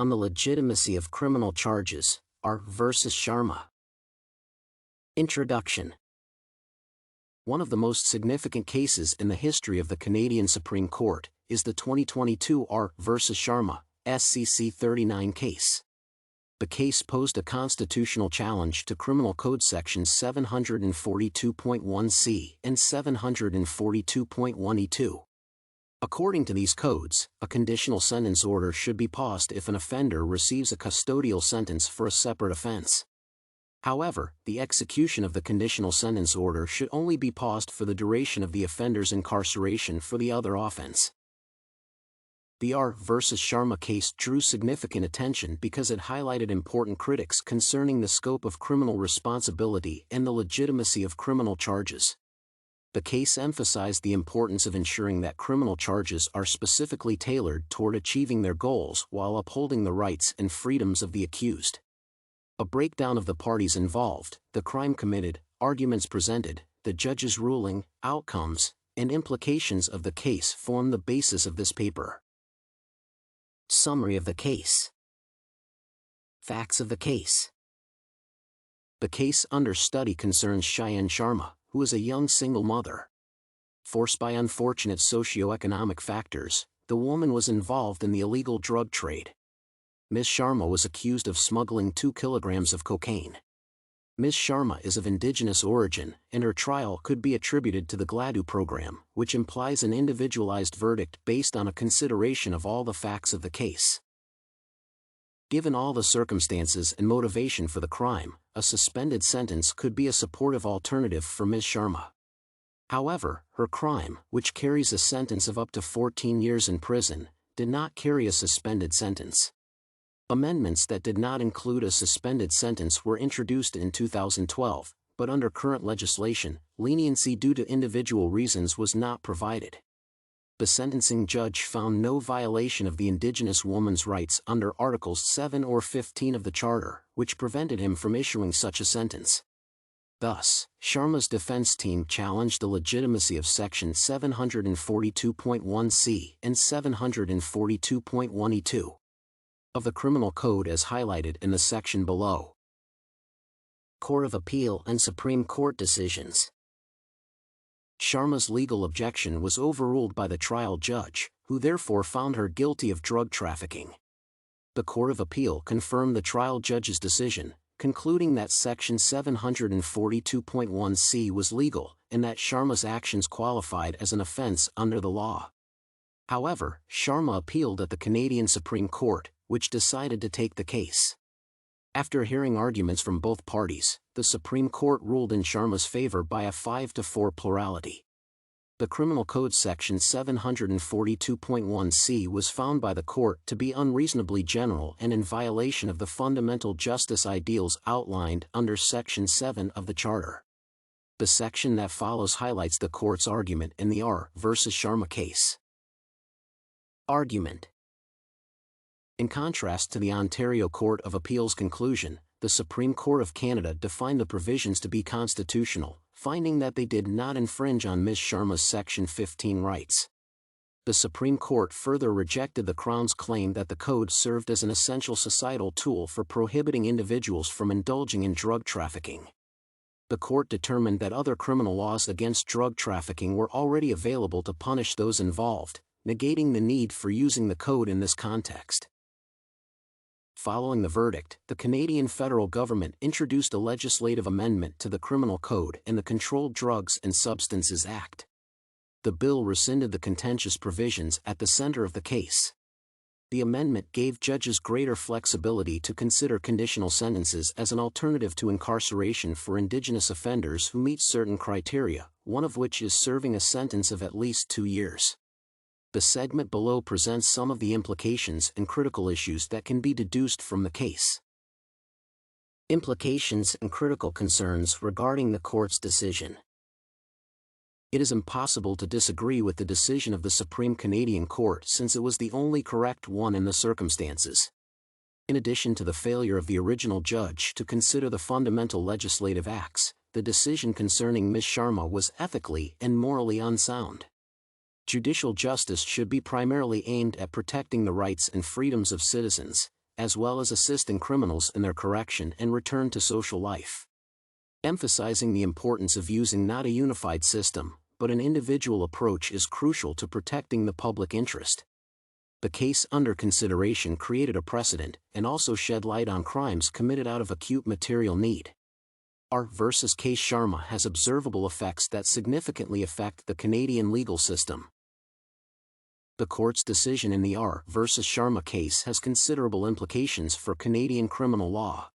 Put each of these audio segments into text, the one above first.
on the legitimacy of criminal charges, R. versus Sharma. Introduction. One of the most significant cases in the history of the Canadian Supreme Court is the 2022 R. versus Sharma, SCC 39 case. The case posed a constitutional challenge to Criminal Code Sections 742.1c and 742.1e2. According to these codes, a conditional sentence order should be paused if an offender receives a custodial sentence for a separate offense. However, the execution of the conditional sentence order should only be paused for the duration of the offender's incarceration for the other offense. The R. versus Sharma case drew significant attention because it highlighted important critics concerning the scope of criminal responsibility and the legitimacy of criminal charges. The case emphasized the importance of ensuring that criminal charges are specifically tailored toward achieving their goals while upholding the rights and freedoms of the accused. A breakdown of the parties involved, the crime committed, arguments presented, the judge's ruling, outcomes, and implications of the case form the basis of this paper. Summary of the case. Facts of the case. The case under study concerns Cheyenne Sharma, who is a young single mother. Forced by unfortunate socioeconomic factors, the woman was involved in the illegal drug trade. Ms. Sharma was accused of smuggling 2 kilograms of cocaine. Ms. Sharma is of Indigenous origin, and her trial could be attributed to the GLADU program, which implies an individualized verdict based on a consideration of all the facts of the case. Given all the circumstances and motivation for the crime, a suspended sentence could be a supportive alternative for Ms. Sharma. However, her crime, which carries a sentence of up to 14 years in prison, did not carry a suspended sentence. Amendments that did not include a suspended sentence were introduced in 2012, but under current legislation, leniency due to individual reasons was not provided. The sentencing judge found no violation of the Indigenous woman's rights under Articles 7 or 15 of the Charter, which prevented him from issuing such a sentence. Thus, Sharma's defense team challenged the legitimacy of Section 742.1c and 742.1e2 of the Criminal Code as highlighted in the section below. Court of Appeal and Supreme Court decisions. Sharma's legal objection was overruled by the trial judge, who therefore found her guilty of drug trafficking. The Court of Appeal confirmed the trial judge's decision, concluding that Section 742.1c was legal, and that Sharma's actions qualified as an offense under the law. However, Sharma appealed at the Canadian Supreme Court, which decided to take the case. After hearing arguments from both parties, the Supreme Court ruled in Sharma's favor by a 5-4 plurality. The Criminal Code Section 742.1c was found by the court to be unreasonably general and in violation of the fundamental justice ideals outlined under Section 7 of the Charter. The section that follows highlights the court's argument in the R. versus Sharma case. Argument. In contrast to the Ontario Court of Appeal's conclusion, the Supreme Court of Canada defined the provisions to be constitutional, finding that they did not infringe on Ms. Sharma's Section 15 rights. The Supreme Court further rejected the Crown's claim that the code served as an essential societal tool for prohibiting individuals from indulging in drug trafficking. The court determined that other criminal laws against drug trafficking were already available to punish those involved, negating the need for using the code in this context. Following the verdict, the Canadian federal government introduced a legislative amendment to the Criminal Code and the Controlled Drugs and Substances Act. The bill rescinded the contentious provisions at the center of the case. The amendment gave judges greater flexibility to consider conditional sentences as an alternative to incarceration for Indigenous offenders who meet certain criteria, one of which is serving a sentence of at least 2 years. The segment below presents some of the implications and critical issues that can be deduced from the case. Implications and critical concerns regarding the court's decision. It is impossible to disagree with the decision of the Supreme Canadian Court since it was the only correct one in the circumstances. In addition to the failure of the original judge to consider the fundamental legislative acts, the decision concerning Ms. Sharma was ethically and morally unsound. Judicial justice should be primarily aimed at protecting the rights and freedoms of citizens, as well as assisting criminals in their correction and return to social life. Emphasizing the importance of using not a unified system, but an individual approach is crucial to protecting the public interest. The case under consideration created a precedent and also shed light on crimes committed out of acute material need. R versus case Sharma has observable effects that significantly affect the Canadian legal system. The court's decision in the R versus Sharma case has considerable implications for Canadian criminal law.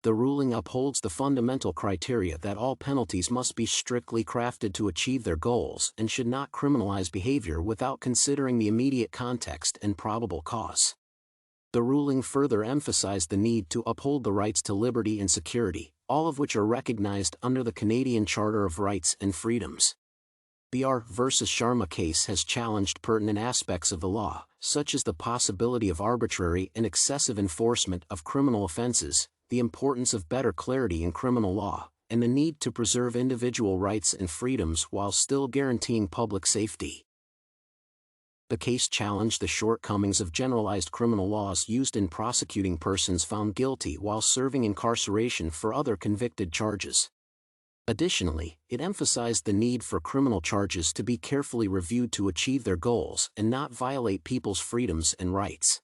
The ruling upholds the fundamental criteria that all penalties must be strictly crafted to achieve their goals and should not criminalize behavior without considering the immediate context and probable cause. The ruling further emphasized the need to uphold the rights to liberty and security, all of which are recognized under the Canadian Charter of Rights and Freedoms. The R versus Sharma case has challenged pertinent aspects of the law, such as the possibility of arbitrary and excessive enforcement of criminal offenses, the importance of better clarity in criminal law, and the need to preserve individual rights and freedoms while still guaranteeing public safety. The case challenged the shortcomings of generalized criminal laws used in prosecuting persons found guilty while serving incarceration for other convicted charges. Additionally, it emphasized the need for criminal charges to be carefully reviewed to achieve their goals and not violate people's freedoms and rights.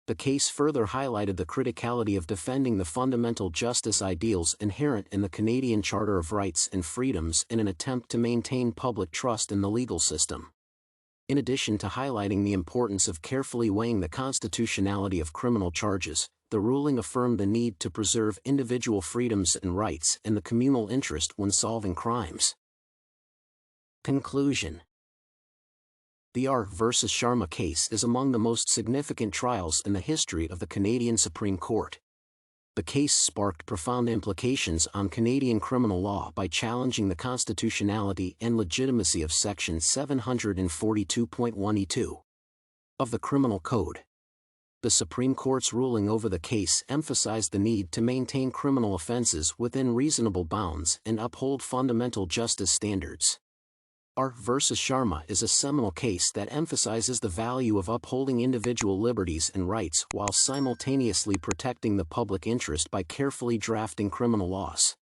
The case further highlighted the criticality of defending the fundamental justice ideals inherent in the Canadian Charter of Rights and Freedoms in an attempt to maintain public trust in the legal system. In addition to highlighting the importance of carefully weighing the constitutionality of criminal charges, the ruling affirmed the need to preserve individual freedoms and rights and the communal interest when solving crimes. Conclusion. The R versus Sharma case is among the most significant trials in the history of the Canadian Supreme Court. The case sparked profound implications on Canadian criminal law by challenging the constitutionality and legitimacy of Section 742.1(e)(2) of the Criminal Code. The Supreme Court's ruling over the case emphasized the need to maintain criminal offenses within reasonable bounds and uphold fundamental justice standards. R versus Sharma is a seminal case that emphasizes the value of upholding individual liberties and rights while simultaneously protecting the public interest by carefully drafting criminal laws.